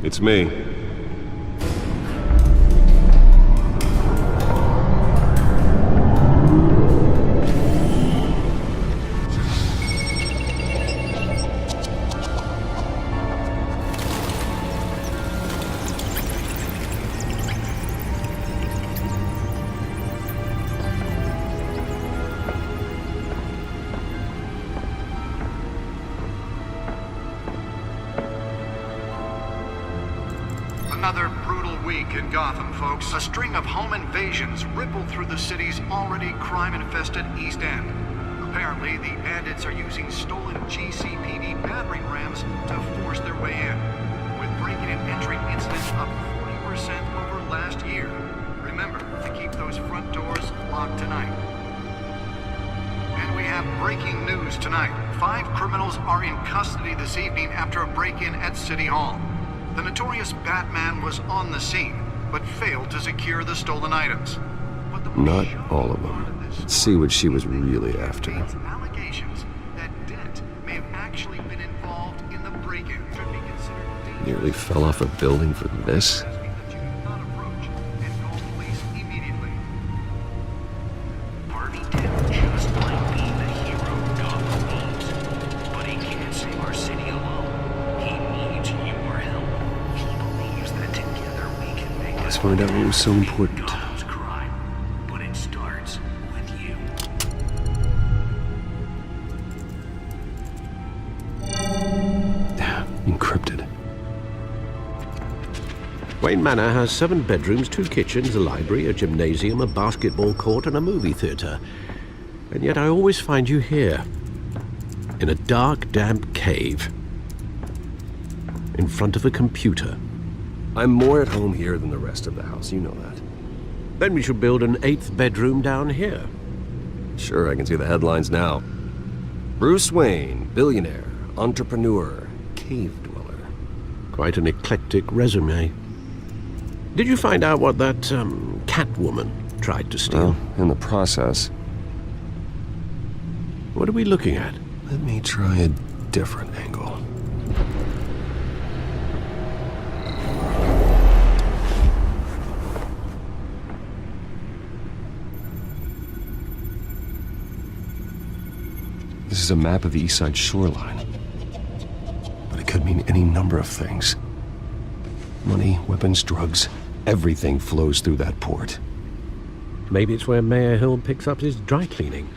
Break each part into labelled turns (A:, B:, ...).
A: It's me.
B: Another brutal week in Gotham, folks. A string of home invasions rippled through the city's already crime-infested East End. Apparently, the bandits are using stolen GCPD battering rams to force their way in, with breaking and entering incidents up 40% over last year. Remember to keep those front doors locked tonight. And we have breaking news tonight. 5 criminals are in custody this evening after a break-in at City Hall. The notorious Batman was on the scene, but failed to secure the stolen items. But the
A: Not all of them. Let's see what she was really after.
B: Allegations that Dent may have actually been involved in the break-in. Should be considered
A: Nearly fell off a building for this?
B: that you do not approach and call police immediately.
C: Harvey Dent just might be the hero Gotham needs, but he can't save our city alone. He needs your help. He believes that together we can make
A: Let's find out what was so important.
C: Gotham's crime, but it starts with you.
A: Encrypted.
D: Wayne Manor has 7 bedrooms, 2 kitchens, a library, a gymnasium, a basketball court, and a movie theater. And yet I always find you here, in a dark, damp cave, in front of a computer.
A: I'm more at home here than the rest of the house, you know that.
D: Then we should build an 8th bedroom down here.
A: Sure, I can see the headlines now. Bruce Wayne, billionaire, entrepreneur, cave dweller.
D: Quite an eclectic resume. Did you find out what that, Catwoman tried to steal?
A: Well, in the process,
D: What are we looking at?
A: let me try a different angle. This is a map of the East Side shoreline. But it could mean any number of things. Money, weapons, drugs, everything flows through that port.
D: Maybe it's where Mayor Hill picks up his dry cleaning.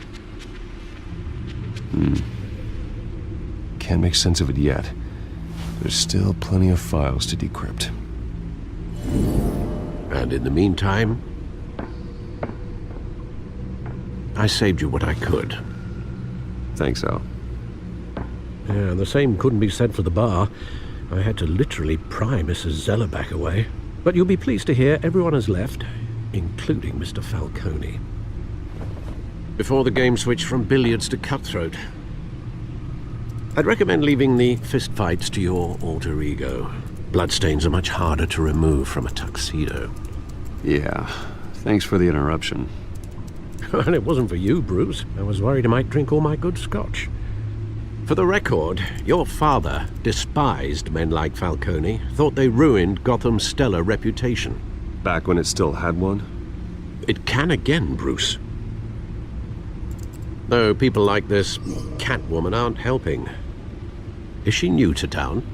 A: Can't make sense of it yet. There's still plenty of files to decrypt.
D: And in the meantime, I saved you what I could.
A: Thanks, Al.
D: Yeah, the same couldn't be said for the bar. I had to literally pry Mrs. Zellerback away. But you'll be pleased to hear everyone has left, including Mr. Falcone. Before the game switched from billiards to cutthroat. I'd recommend leaving the fistfights to your alter ego. Bloodstains are much harder to remove from a tuxedo.
A: Yeah, thanks for the interruption.
D: And it wasn't for you, Bruce. I was worried I might drink all my good scotch. For the record, your father despised men like Falcone, thought they ruined Gotham's stellar reputation.
A: Back when it still had one?
D: It can again, Bruce. Though people like this Catwoman aren't helping. Is she new to town?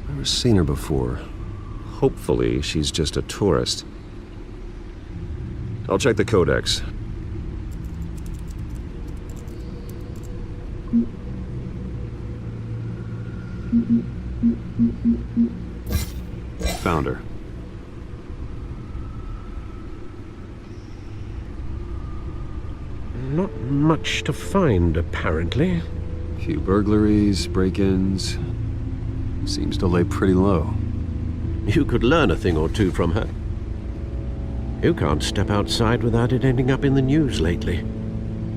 A: Never seen her before. Hopefully, she's just a tourist. I'll check the codex. Found her.
D: Not much to find, apparently.
A: Few burglaries, break-ins. Seems to lay pretty low.
D: You could learn a thing or two from her. You can't step outside without it ending up in the news lately.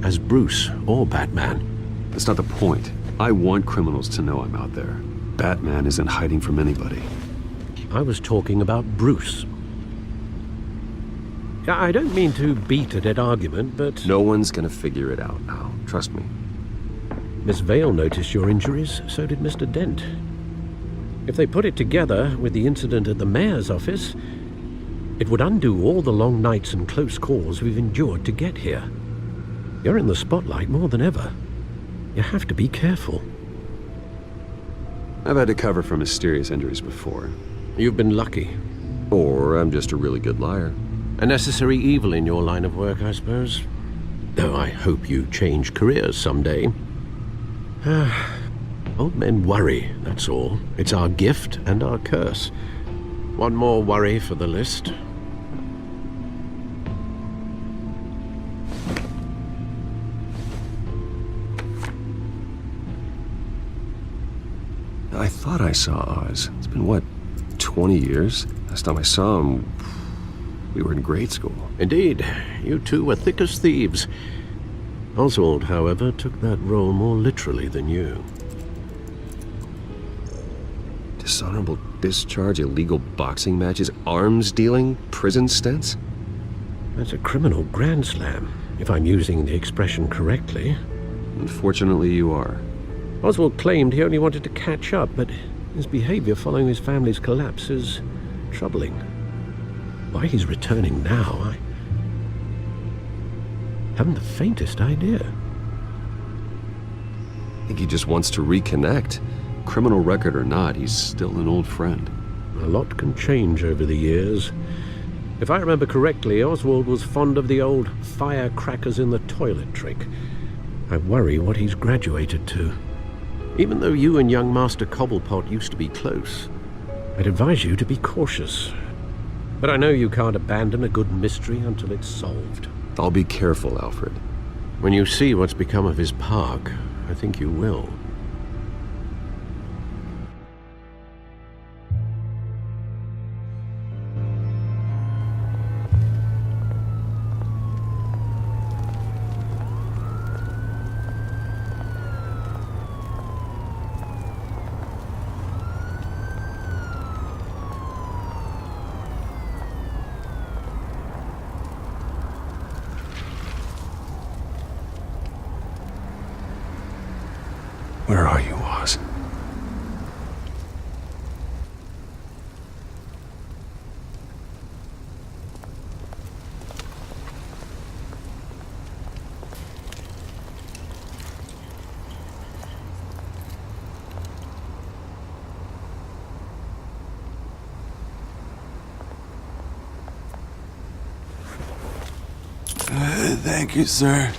D: As Bruce or Batman.
A: That's not the point. I want criminals to know I'm out there. Batman isn't hiding from anybody.
D: I was talking about Bruce. I don't mean to beat a dead argument, but...
A: No one's gonna figure it out now. Trust me.
D: Miss Vale noticed your injuries, so did Mr. Dent. If they put it together with the incident at the mayor's office, it would undo all the long nights and close calls we've endured to get here. You're in the spotlight more than ever. You have to be careful.
A: I've had to cover for mysterious injuries before.
D: You've been lucky.
A: Or I'm just a really good liar.
D: A necessary evil in your line of work, I suppose. Though I hope you change careers someday. Old men worry, that's all. It's our gift and our curse. One more worry for the list.
A: I thought I saw Oz. It's been, what, 20 years? Last time I saw him, we were in grade school.
D: Indeed, you two were thick as thieves. Oswald, however, took that role more literally than you.
A: Dishonorable discharge, illegal boxing matches, arms dealing, prison stints?
D: That's a criminal grand slam, if I'm using the expression correctly.
A: Unfortunately, you are.
D: Oswald claimed he only wanted to catch up, but his behavior following his family's collapse is troubling. Why he's returning now, I haven't the faintest idea.
A: I think he just wants to reconnect. Criminal record or not, he's still an old friend.
D: A lot can change over the years. If I remember correctly, Oswald was fond of the old firecrackers in the toilet trick. I worry what he's graduated to. Even though you and young Master Cobblepot used to be close, I'd advise you to be cautious. But I know you can't abandon a good mystery until it's solved.
A: I'll be careful, Alfred.
D: When you see what's become of his park, I think you will.
A: Where are you, Oz?
E: Thank you, sir.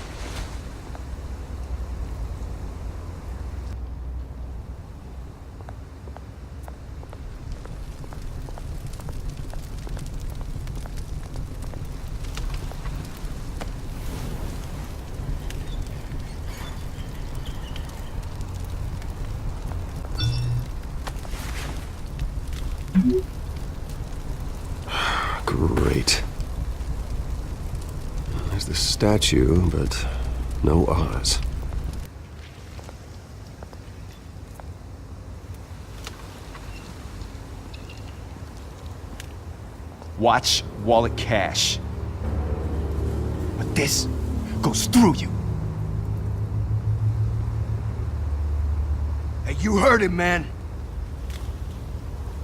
A: Great. There's the statue, but no Oz.
E: Watch wallet cash. But this goes through you. Hey, you heard him, man.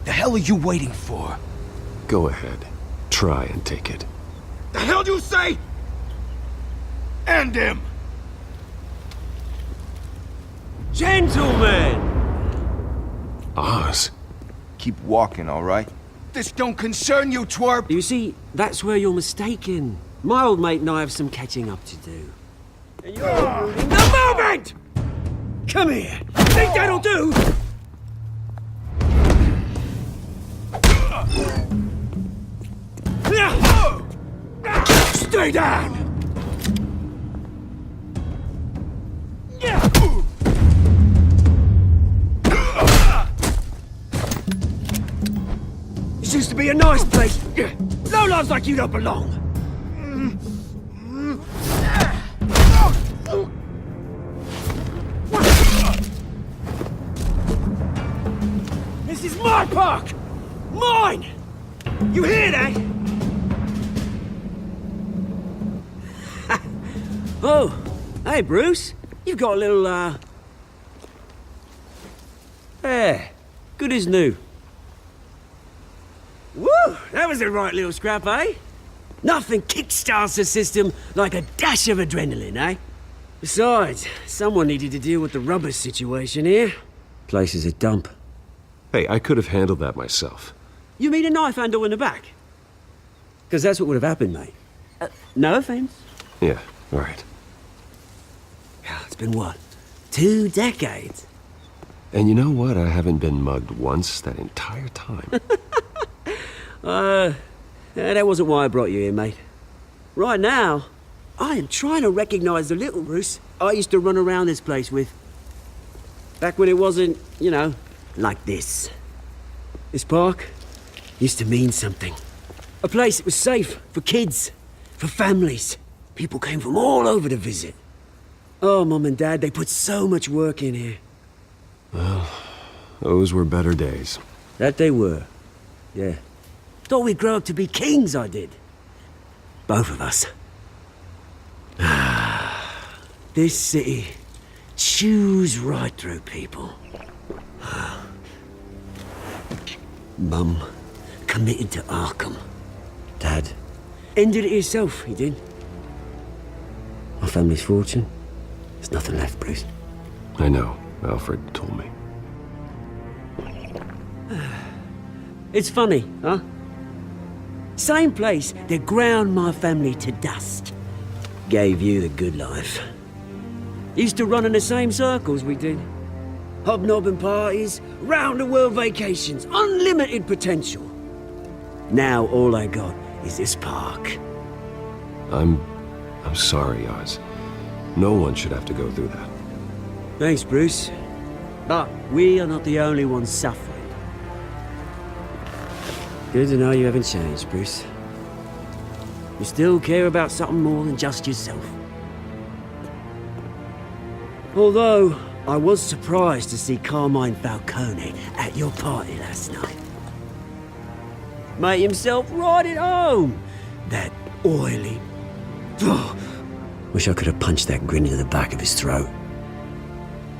E: The hell are you waiting for?
A: Go ahead. Try and take it.
E: The hell do you say? End him!
F: Gentlemen!
A: Oz?
E: Keep walking, all right? This don't concern you, twerp!
F: You see, that's where you're mistaken. My old mate and I have some catching up to do. And you're ruining the moment! Come here! Think that'll do? Stay down! This used to be a nice place. Lowlifes like you don't belong. This is my park! Mine! You hear that? Oh, hey Bruce. You've got a little, There. Good as new. Woo! That was a right little scrap, eh? Nothing kickstarts the system like a dash of adrenaline, eh? Besides, someone needed to deal with the rubbish situation here. Place is a dump.
A: Hey, I could have handled that myself.
F: You mean a knife handle in the back? Because that's what would have happened, mate. No offense.
A: Yeah, all right.
F: It's been what? 2 decades?
A: And you know what? I haven't been mugged once that entire time.
F: That wasn't why I brought you here, mate. Right now, I am trying to recognize the little Bruce I used to run around this place with. Back when it wasn't, you know, like this. This park used to mean something. A place that was safe for kids, for families. People came from all over to visit. Oh, Mum and Dad, they put so much work in here.
A: Well, those were better days.
F: That they were. Yeah. Thought we'd grow up to be kings, I did. Both of us. This city chews right through people. Mum committed to Arkham. Dad ended it himself, he did. Our family's fortune. There's nothing left, Bruce.
A: I know. Alfred told me.
F: It's funny, huh? Same place that ground my family to dust. Gave you the good life. Used to run in the same circles we did. Hobnobbing parties, round-the-world vacations, unlimited potential. Now all I got is this park.
A: I'm sorry, Oz. No one should have to go through that.
F: Thanks, Bruce. But we are not the only ones suffering. Good to know you haven't changed, Bruce. You still care about something more than just yourself. Although, I was surprised to see Carmine Falcone at your party last night. Made himself right at home. That oily... Oh, wish I could have punched that grin into the back of his throat.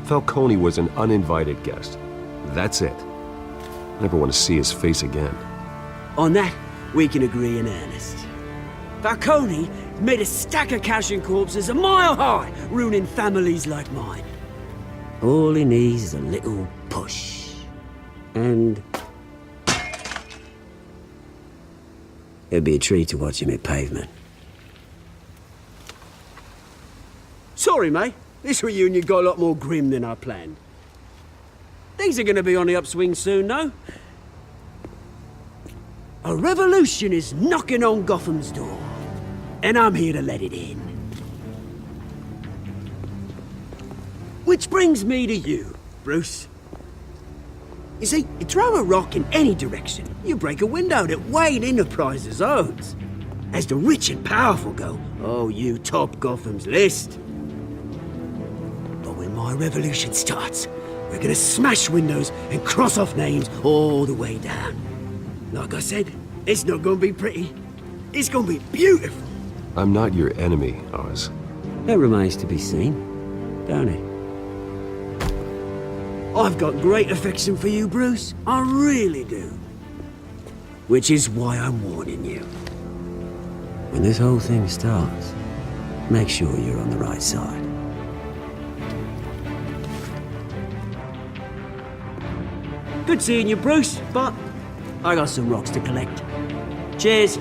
A: Falcone was an uninvited guest. That's it. Never want to see his face again.
F: On that, we can agree in earnest. Falcone made a stack of cash and corpses a mile high, ruining families like mine. All he needs is a little push. And... it'd be a treat to watch him hit pavement. Sorry, mate. This reunion got a lot more grim than I planned. Things are gonna be on the upswing soon, though. A revolution is knocking on Gotham's door, and I'm here to let it in. Which brings me to you, Bruce. You see, you throw a rock in any direction, you break a window that Wayne Enterprises owns. As the rich and powerful go, oh, you top Gotham's list. But when my revolution starts, we're gonna smash windows and cross off names all the way down. Like I said, it's not gonna be pretty. It's gonna be beautiful.
A: I'm not your enemy, Oz.
F: That remains to be seen, don't it? I've got great affection for you, Bruce. I really do. Which is why I'm warning you. When this whole thing starts, make sure you're on the right side. Good seeing you, Bruce, but I got some rocks to collect. Cheers.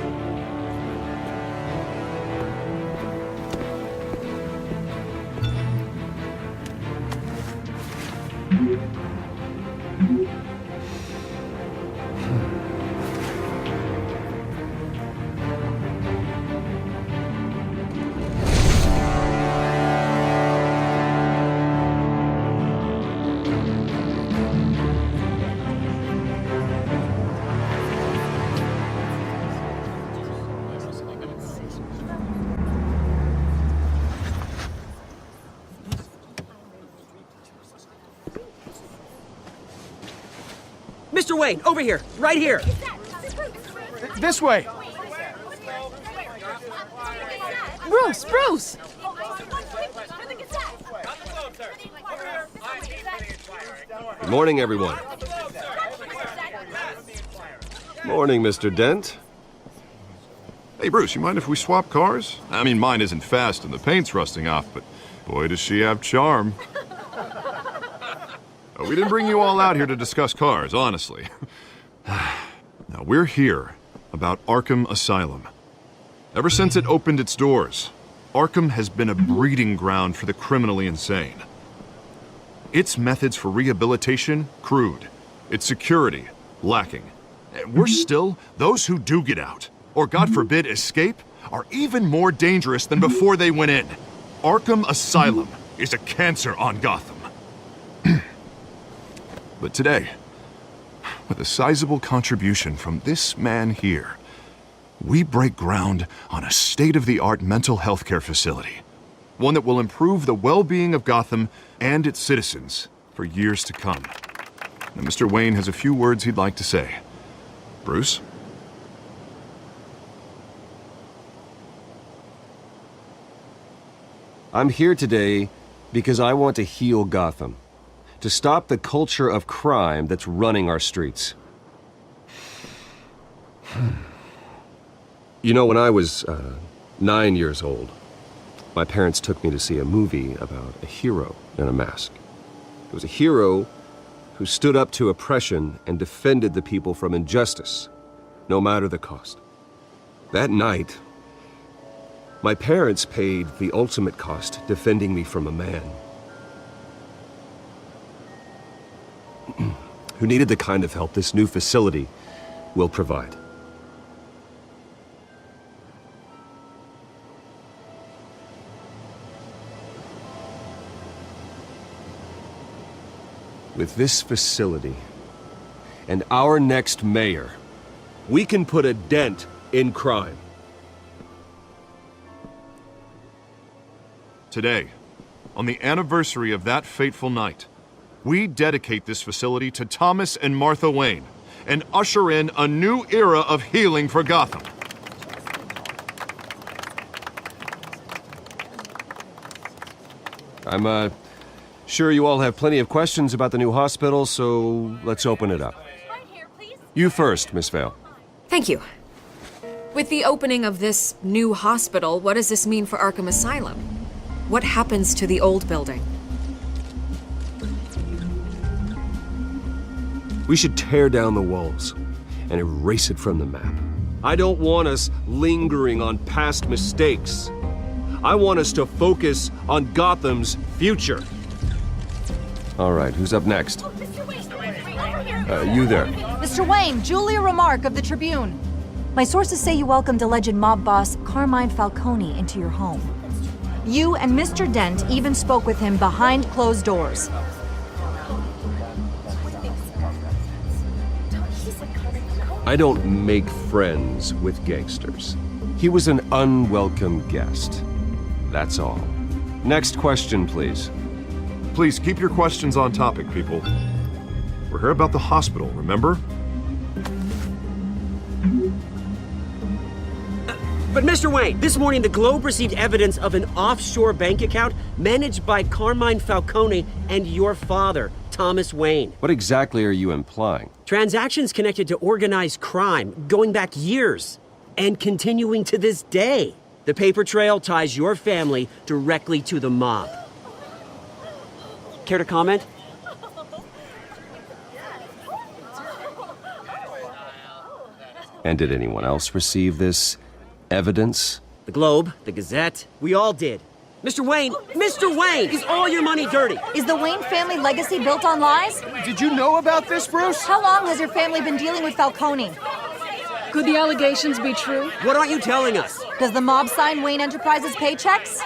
F: Mr. Wayne, over here, right here.
E: This way.
G: Bruce, Bruce!
A: Good morning, everyone. Morning, Mr. Dent.
H: Hey, Bruce, you mind if we swap cars? I mean, mine isn't fast and the paint's rusting off, but boy, does she have charm. We didn't bring you all out here to discuss cars, honestly. Now, we're here about Arkham Asylum. Ever since it opened its doors, Arkham has been a breeding ground for the criminally insane. Its methods for rehabilitation, crude. Its security, lacking. And worse still, those who do get out, or God forbid escape, are even more dangerous than before they went in. Arkham Asylum is a cancer on Gotham. But today, with a sizable contribution from this man here, we break ground on a state-of-the-art mental health care facility. One that will improve the well-being of Gotham and its citizens for years to come. Now, Mr. Wayne has a few words he'd like to say. Bruce?
A: I'm here today because I want to heal Gotham. To stop the culture of crime that's running our streets. You know, when I was 9 years old, my parents took me to see a movie about a hero in a mask. It was a hero who stood up to oppression and defended the people from injustice, no matter the cost. That night, my parents paid the ultimate cost defending me from a man who needed the kind of help this new facility will provide. With this facility and our next mayor, we can put a dent in crime.
H: Today, on the anniversary of that fateful night, we dedicate this facility to Thomas and Martha Wayne and usher in a new era of healing for Gotham.
A: I'm sure you all have plenty of questions about the new hospital, so let's open it up. You first, Miss Vale.
I: Thank you. With the opening of this new hospital, what does this mean for Arkham Asylum? What happens to the old building?
A: We should tear down the walls and erase it from the map. I don't want us lingering on past mistakes. I want us to focus on Gotham's future. All right, who's up next? You there.
G: Mr. Wayne, Julia Remark of the Tribune. My sources say you welcomed alleged mob boss Carmine Falcone into your home. You and Mr. Dent even spoke with him behind closed doors.
A: I don't make friends with gangsters. He was an unwelcome guest. That's all. Next question, please.
H: Please keep your questions on topic, people. We're here about the hospital, remember?
F: But Mr. Wayne, this morning the Globe received evidence of an offshore bank account managed by Carmine Falcone and your father, Thomas Wayne.
A: What exactly are you implying?
F: Transactions connected to organized crime going back years and continuing to this day. The paper trail ties your family directly to the mob. Care to comment?
A: And did anyone else receive this evidence?
F: The Globe, the Gazette, we all did. Mr. Wayne, is all your money dirty?
G: Is the Wayne family legacy built on lies?
E: Did you know about this, Bruce?
G: How long has your family been dealing with Falcone?
J: Could the allegations be true?
F: What aren't you telling us?
G: Does the mob sign Wayne Enterprises paychecks?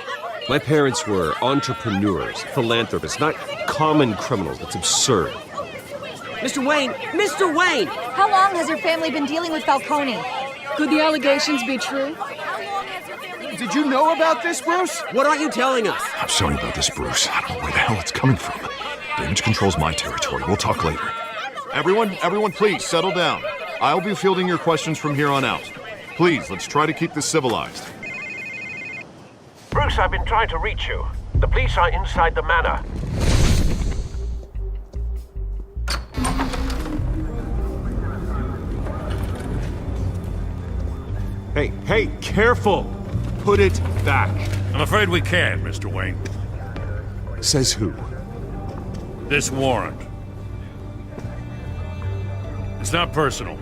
A: My parents were entrepreneurs, philanthropists, not common criminals. That's absurd.
F: Mr. Wayne!
G: How long has your family been dealing with Falcone?
J: Could the allegations be true?
E: Did you know about this, Bruce?
F: What aren't you telling us?
H: I'm sorry about this, Bruce. I don't know where the hell it's coming from. Damage control's my territory. We'll talk later. Everyone, please, settle down. I'll be fielding your questions from here on out. Please, let's try to keep this civilized.
D: Bruce, I've been trying to reach you. The police are inside the manor.
K: Hey, careful! Put it back.
L: I'm afraid we can't, Mr. Wayne.
A: Says who?
L: This warrant. It's not personal.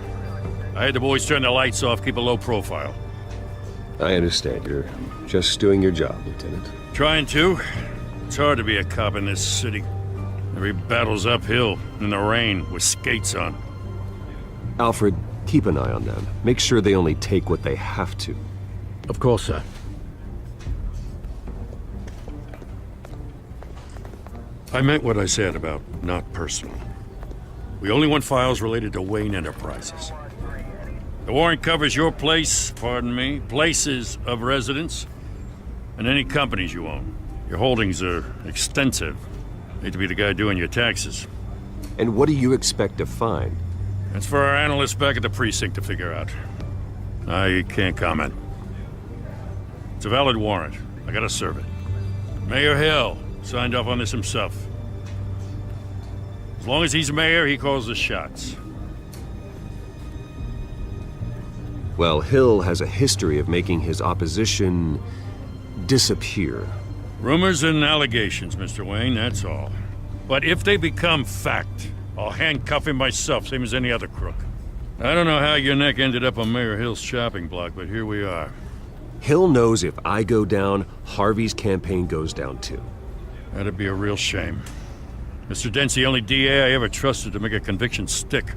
L: I had the boys turn the lights off, keep a low profile.
A: I understand. You're just doing your job, Lieutenant.
L: Trying to. It's hard to be a cop in this city. Every battle's uphill, in the rain, with skates on.
A: Alfred, keep an eye on them. Make sure they only take what they have to.
D: Of course, sir.
L: I meant what I said about not personal. We only want files related to Wayne Enterprises. The warrant covers your place, pardon me, places of residence, and any companies you own. Your holdings are extensive. Hate to be the guy doing your taxes.
A: And what do you expect to find?
L: That's for our analysts back at the precinct to figure out. I can't comment. It's a valid warrant. I gotta serve it. Mayor Hill signed off on this himself. As long as he's mayor, he calls the shots.
A: Well, Hill has a history of making his opposition disappear.
L: Rumors and allegations, Mr. Wayne, that's all. But if they become fact, I'll handcuff him myself, same as any other crook. I don't know how your neck ended up on Mayor Hill's chopping block, but here we are.
A: Hill knows if I go down, Harvey's campaign goes down too.
L: That'd be a real shame. Mr. Dent's the only DA I ever trusted to make a conviction stick.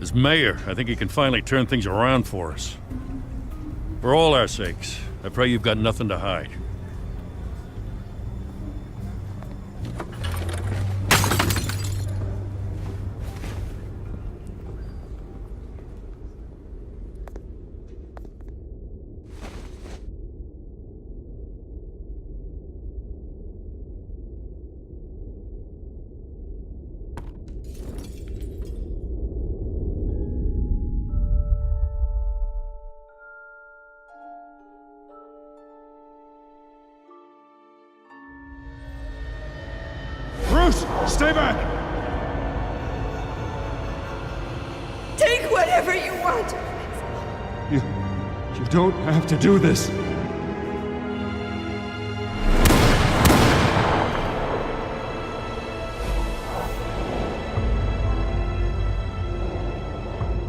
L: As mayor, I think he can finally turn things around for us. For all our sakes, I pray you've got nothing to hide.
K: Bruce, stay back!
M: Take whatever you want.
K: You don't have to do this.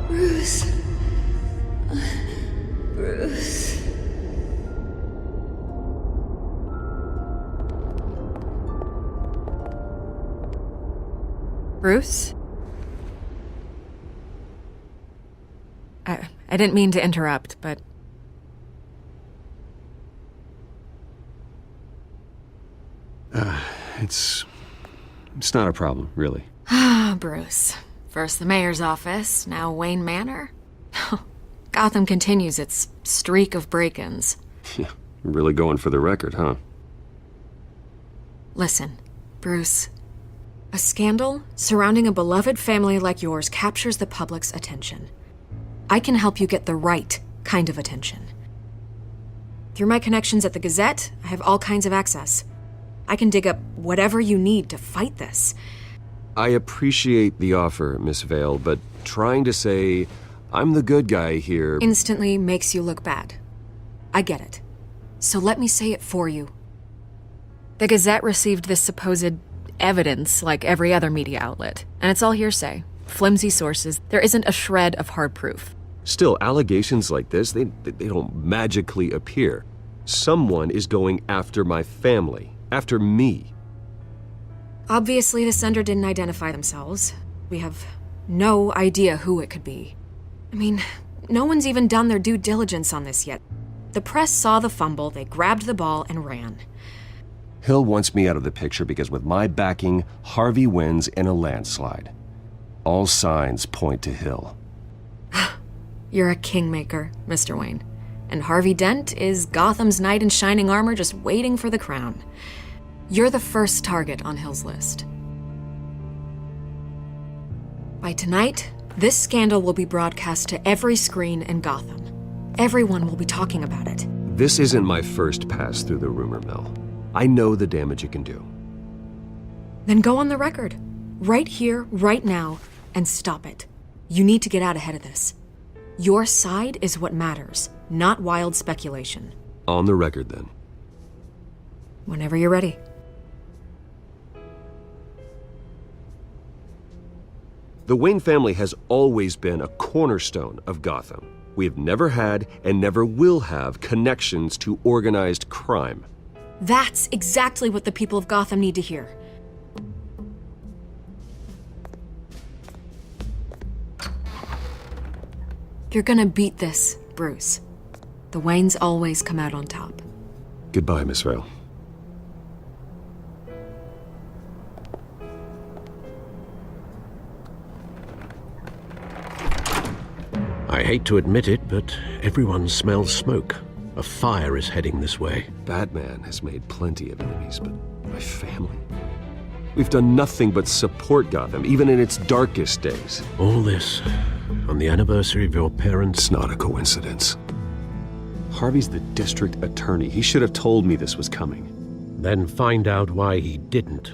M: Bruce. Bruce.
I: Bruce? I didn't mean to interrupt, but...
A: It's not a problem, really.
I: Ah, Bruce. First the mayor's office, now Wayne Manor. Gotham continues its streak of break-ins.
A: Yeah, really going for the record, huh?
I: Listen, Bruce. A scandal surrounding a beloved family like yours captures the public's attention. I can help you get the right kind of attention. Through my connections at the Gazette, I have all kinds of access. I can dig up whatever you need to fight this.
A: I appreciate the offer, Miss Vale, but trying to say I'm the good guy here
I: instantly makes you look bad. I get it. So let me say it for you. The Gazette received this supposed evidence like every other media outlet, and it's all hearsay. Flimsy sources. There isn't a shred of hard proof.
A: Still, allegations like this, they don't magically appear. Someone is going after my family, after me.
I: Obviously, the sender didn't identify themselves. We have no idea who it could be. I mean, no one's even done their due diligence on this yet. The press saw the fumble, they grabbed the ball and ran.
A: Hill wants me out of the picture because with my backing, Harvey wins in a landslide. All signs point to Hill.
I: You're a kingmaker, Mr. Wayne. And Harvey Dent is Gotham's knight in shining armor just waiting for the crown. You're the first target on Hill's list. By tonight, this scandal will be broadcast to every screen in Gotham. Everyone will be talking about it.
A: This isn't my first pass through the rumor mill. I know the damage it can do.
I: Then go on the record. Right here, right now, and stop it. You need to get out ahead of this. Your side is what matters, not wild speculation.
A: On the record, then.
I: Whenever you're ready.
A: The Wayne family has always been a cornerstone of Gotham. We have never had and never will have connections to organized crime.
I: That's exactly what the people of Gotham need to hear. You're gonna beat this, Bruce. The Waynes always come out on top.
A: Goodbye, Miss Vale.
D: I hate to admit it, but everyone smells smoke. A fire is heading this way.
A: Batman has made plenty of enemies, but my family? We've done nothing but support Gotham, even in its darkest days.
D: All this on the anniversary of your parents'...
A: It's not a coincidence. Harvey's the district attorney. He should have told me this was coming.
D: Then find out why he didn't.